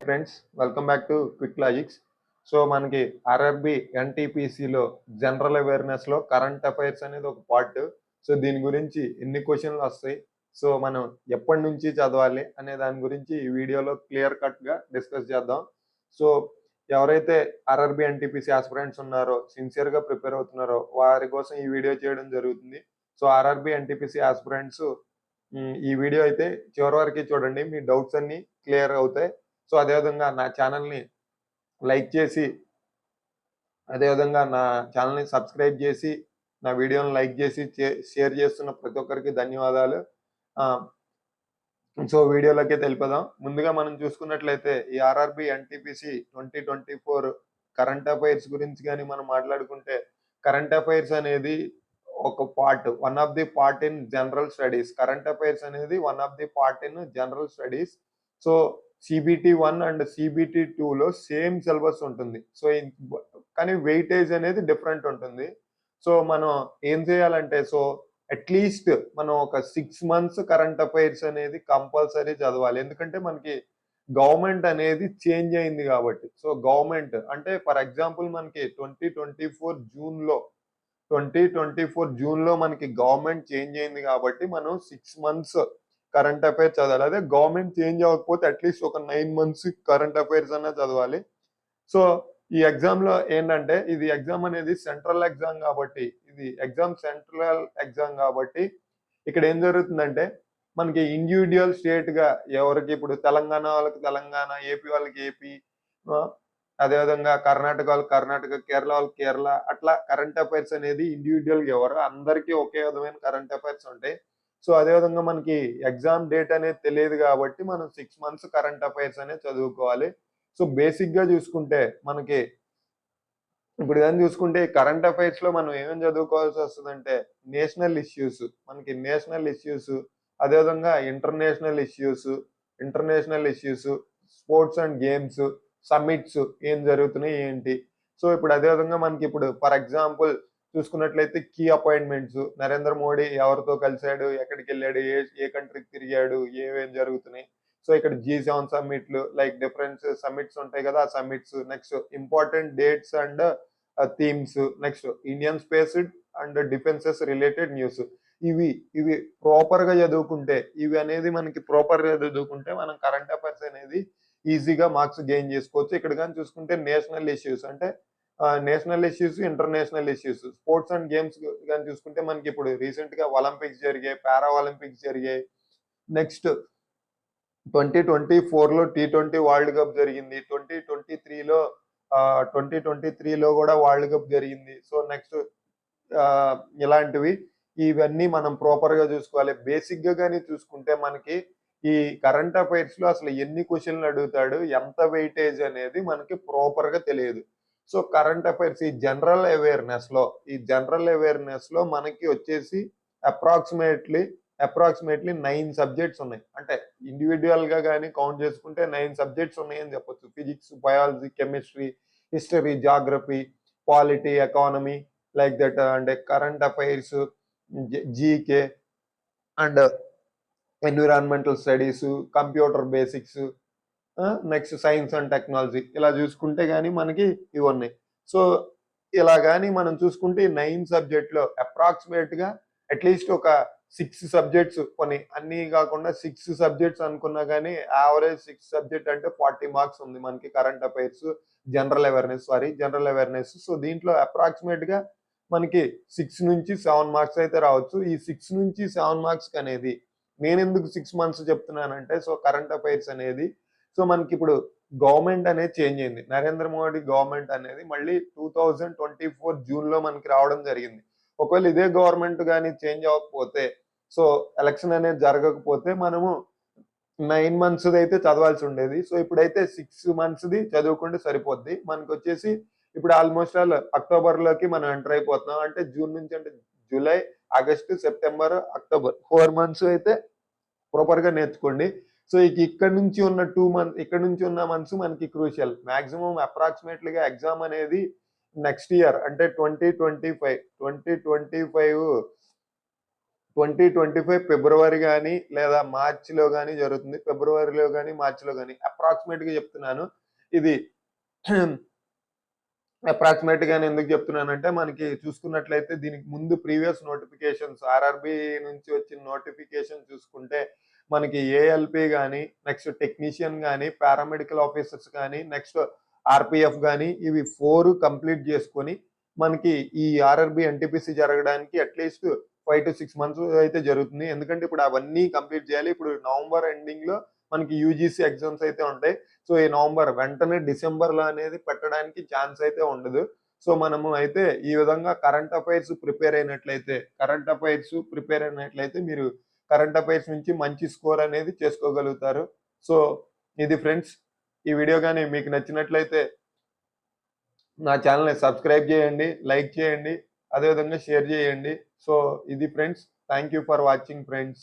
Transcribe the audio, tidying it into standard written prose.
Friends, welcome back to quick logics. So మనకి RRB ఎన్టీపీసీలో general అవేర్నెస్లో current affairs అనేది ఒక part. So దీని గురించి ఎన్ని క్వశ్చన్లు వస్తాయి, సో మనం ఎప్పటి నుంచి చదవాలి అనే దాని గురించి ఈ వీడియోలో క్లియర్ కట్గా డిస్కస్ చేద్దాం. సో ఎవరైతే ఆర్ఆర్బి ఎన్టీపీసీ ఆస్పిరెంట్స్ ఉన్నారో, సిన్సియర్గా ప్రిపేర్ అవుతున్నారో వారి కోసం ఈ వీడియో చేయడం జరుగుతుంది. సో ఆర్ఆర్బి ఎన్టీపీసీ ఆస్పిరెంట్స్ ఈ వీడియో అయితే చివరి వరకు చూడండి, మీ డౌట్స్ అన్ని క్లియర్ అవుతాయి. సో అదేవిధంగా నా ఛానల్ని లైక్ చేసి, అదేవిధంగా నా ఛానల్ని సబ్స్క్రైబ్ చేసి, నా వీడియోని లైక్ చేసి షేర్ చేస్తున్న ప్రతి ఒక్కరికి ధన్యవాదాలు. సో వీడియోలోకి తెలిపదాం. ముందుగా మనం చూసుకున్నట్లయితే ఈ ఆర్ఆర్బి ఎన్టీపీసీ 2024 కరెంట్ అఫైర్స్ గురించి కానీ మనం మాట్లాడుకుంటే, కరెంట్ అఫైర్స్ అనేది ఒక part, one of the part in general studies. Current affairs అనేది one of the part in general studies. So CBT 1 and CBT 2లో సేమ్ సిలబస్ ఉంటుంది. సో కానీ వెయిటేజ్ అనేది డిఫరెంట్ ఉంటుంది. సో మనం ఏం చేయాలంటే, సో అట్లీస్ట్ మనం ఒక 6 months కరెంట్ అఫైర్స్ అనేది కంపల్సరీ చదవాలి. ఎందుకంటే మనకి గవర్నమెంట్ అనేది చేంజ్ అయింది కాబట్టి. సో గవర్నమెంట్ అంటే ఫర్ ఎగ్జాంపుల్ మనకి 2024 జూన్లో మనకి గవర్నమెంట్ చేంజ్ అయింది కాబట్టి మనం 6 months కరెంట్ అఫైర్స్ చదవాలి. అదే గవర్నమెంట్ చేంజ్ అవ్వకపోతే అట్లీస్ట్ ఒక 9 months కరెంట్ అఫైర్స్ అన్నా చదవాలి. సో ఈ ఎగ్జామ్లో ఏంటంటే, ఇది ఎగ్జామ్ అనేది సెంట్రల్ ఎగ్జామ్ కాబట్టి, ఇక్కడ ఏం జరుగుతుందంటే మనకి ఇండివిజువల్ స్టేట్గా ఎవరికి, ఇప్పుడు తెలంగాణ వాళ్ళకి తెలంగాణ, ఏపీ వాళ్ళకి ఏపీ, అదేవిధంగా కర్ణాటక వాళ్ళకి కర్ణాటక, కేరళ వాళ్ళకి కేరళ, అట్లా కరెంట్ అఫైర్స్ అనేది ఇండివిజువల్గా ఎవరు అందరికీ ఒకే విధమైన కరెంట్ అఫైర్స్ ఉంటాయి. సో అదేవిధంగా మనకి ఎగ్జామ్ డేట్ అనేది తెలియదు కాబట్టి మనం 6 months కరెంట్ అఫైర్స్ అనేది చదువుకోవాలి. సో బేసిక్గా చూసుకుంటే మనకి ఇప్పుడు కానీ చూసుకుంటే కరెంట్ అఫైర్స్లో మనం ఏమేమి చదువుకోవాల్సి వస్తుందంటే, నేషనల్ ఇష్యూస్, అదేవిధంగా international issues, sports and games, summits ఏం జరుగుతున్నాయి ఏంటి. సో ఇప్పుడు అదేవిధంగా మనకి ఇప్పుడు ఫర్ ఎగ్జాంపుల్ చూసుకున్నట్లయితే కీ అపాయింట్మెంట్స్, నరేంద్ర మోడీ ఎవరితో కలిశాడు, ఎక్కడికి వెళ్ళాడు, ఏ కంట్రీకి తిరిగాడు, ఏమేం జరుగుతున్నాయి. సో ఇక్కడ G7 సమ్మిట్లు, లైక్ డిఫరెంట్ సమ్మిట్స్ ఉంటాయి కదా, ఆ summits. Next important dates and themes. Next Indian space and defences related news. ఇవి ప్రాపర్గా చదువుకుంటే, ఇవి అనేది మనకి ప్రాపర్గా చదువుకుంటే మనం కరెంట్ అఫైర్స్ అనేది ఈజీగా మార్క్స్ గెయిన్ చేసుకోవచ్చు. ఇక్కడ కానీ చూసుకుంటే నేషనల్ ఇష్యూస్ అంటే national issues, international issues, sports and games కానీ చూసుకుంటే మనకి ఇప్పుడు రీసెంట్గా ఒలింపిక్స్ జరిగాయి, పారా ఒలింపిక్స్ జరిగాయి. నెక్స్ట్ 2024లో T20 వరల్డ్ కప్ జరిగింది. 2023లో కూడా వరల్డ్ కప్ జరిగింది. సో నెక్స్ట్ ఇలాంటివి ఇవన్నీ మనం ప్రాపర్గా చూసుకోవాలి. బేసిక్గా కానీ చూసుకుంటే మనకి ఈ కరెంట్ అఫైర్స్లో అసలు ఎన్ని క్వశ్చన్లు అడుగుతాడు, ఎంత వెయిటేజ్ అనేది మనకి ప్రాపర్గా తెలియదు. సో కరెంట్ అఫైర్స్ ఈ జనరల్ అవేర్నెస్లో మనకి వచ్చేసి అప్రాక్సిమేట్లీ 9 సబ్జెక్ట్స్ ఉన్నాయి. అంటే ఇండివిజువల్గా కానీ కౌంట్ చేసుకుంటే 9 సబ్జెక్ట్స్ ఉన్నాయని చెప్పొచ్చు. Physics, biology, chemistry, history, geography, polity, economy, like that. అంటే current affairs, GK and environmental studies, computer basics, next science and technology, ఇలా చూసుకుంటే కానీ మనకి ఇవి ఉన్నాయి. సో ఇలా కానీ మనం చూసుకుంటే 9 సబ్జెక్ట్లో అప్రాక్సిమేట్గా అట్లీస్ట్ ఒక 6 సబ్జెక్ట్స్, కొన్ని అన్నీ కాకుండా 6 సబ్జెక్ట్స్ అనుకున్నా కానీ యావరేజ్ 6 సబ్జెక్ట్ అంటే 40 మార్క్స్ ఉంది మనకి current affairs general awareness. So దీంట్లో అప్రాక్సిమేట్గా మనకి 6 నుంచి 7 మార్క్స్ అయితే రావచ్చు. ఈ 6 నుంచి 7 మార్క్స్ అనేది నేను ఎందుకు 6 months చెప్తున్నానంటే, సో కరెంట్ అఫైర్స్ అనేది, సో మనకి ఇప్పుడు గవర్నమెంట్ అనేది చేంజ్ అయింది. నరేంద్ర మోడీ గవర్నమెంట్ అనేది మళ్ళీ 2024 జూన్లో మనకి రావడం జరిగింది. ఒకవేళ ఇదే గవర్నమెంట్ కానీ చేంజ్ అవ్వకపోతే, సో ఎలక్షన్ అనేది జరగకపోతే మనము 9 months అయితే చదవాల్సి ఉండేది. సో ఇప్పుడైతే 6 months చదువుకుంటే సరిపోద్ది. మనకి వచ్చేసి ఇప్పుడు ఆల్మోస్ట్ ఆల్ అక్టోబర్లోకి మనం ఎంటర్ అయిపోతున్నాం. అంటే జూన్ నుంచి, అంటే July, August, September, October 4 months అయితే ప్రాపర్గా నేర్చుకోండి. సో ఇక్కడ నుంచి ఉన్న మంత్స్ మనకి క్రూషియల్. మాక్సిమం అప్రాక్సిమేట్లీగా ఎగ్జామ్ అనేది నెక్స్ట్ ఇయర్ అంటే 2025 2025 ఫిబ్రవరి గాని లేదా మార్చిలో గాని జరుగుతుంది. ఫిబ్రవరిలో గాని, మార్చిలో గాని అప్రాక్సిమేట్‌గా చెప్తున్నాను. ఇది అప్రాక్సిమేట్‌గానే ఎందుకు చెప్తున్నానంటే, మనకి చూసుకున్నట్లయితే దీనికి ముందు ప్రీవియస్ నోటిఫికేషన్స్ ఆర్ఆర్‌బీ నుంచి వచ్చిన నోటిఫికేషన్ చూసుకుంటే, మనకి ఏఎల్‌పీ గాని, నెక్స్ట్ టెక్నీషియన్ గాని, పారామెడికల్ ఆఫీసర్స్ గాని, నెక్స్ట్ ఆర్‌పీఎఫ్ గాని ఇవి 4 కంప్లీట్ చేసుకొని, మనకి ఈ ఆర్ఆర్‌బీ ఎన్‌టీపీసీ జరగడానికి అట్‌లీస్ట్ 5-6 మంత్స్ అయితే జరుగుతుంది. ఎందుకంటే ఇప్పుడు అవన్నీ కంప్లీట్ చేయాలి. ఇప్పుడు నవంబర్ ఎండింగ్‌లో మనకి యూజీసీ ఎగ్జామ్స్ అయితే ఉంటాయి. సో, ఈ నవంబర్ వెంటనే డిసెంబర్‌లో అనేది పెట్టడానికి ఛాన్స్ అయితే ఉండదు. సో, మనము అయితే ఈ విధంగా కరెంట్ అఫైర్స్ మీరు కరెంట్ అఫైర్స్ నుంచి మంచి స్కోర్ అనేది చేసుకోగలుగుతారు. సో, ఇది ఫ్రెండ్స్. ఈ వీడియో గాని మీకు నచ్చినట్లయితే నా ఛానెల్‌ని సబ్స్క్రైబ్ చేయండి, లైక్ చేయండి, అదేవిధంగా షేర్ చేయండి. సో, ఇది friends. Thank you for watching friends.